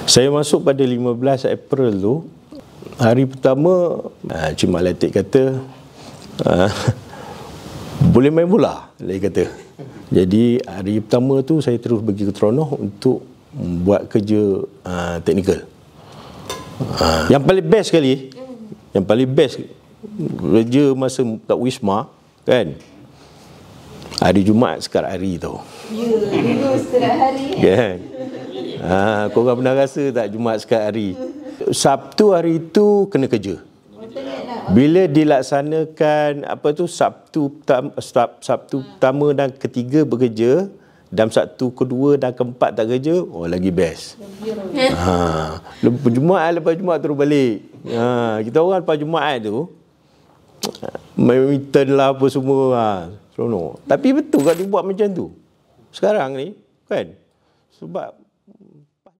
Saya masuk pada 15 April tu. Hari pertama, Cik Mak Latik kata, boleh main bola, dia kata. Jadi hari pertama tu saya terus pergi ke Terengganu untuk buat kerja teknikal. Yang paling best sekali, yang paling best kerja masa kat Wisma kan, hari Jumaat sekat hari tu. Ya, dulu sekat hari kan. Korang pernah rasa tak Jumaat sekat hari? Sabtu hari tu kena kerja. Bila dilaksanakan Sabtu pertama dan ketiga bekerja, dan Sabtu kedua dan keempat tak kerja, lagi best. Lepas Jumaat terus balik. Kita orang lepas Jumaat tu main intern lah apa semua seronok. Tapi betul kan dia buat macam tu sekarang ni kan, sebab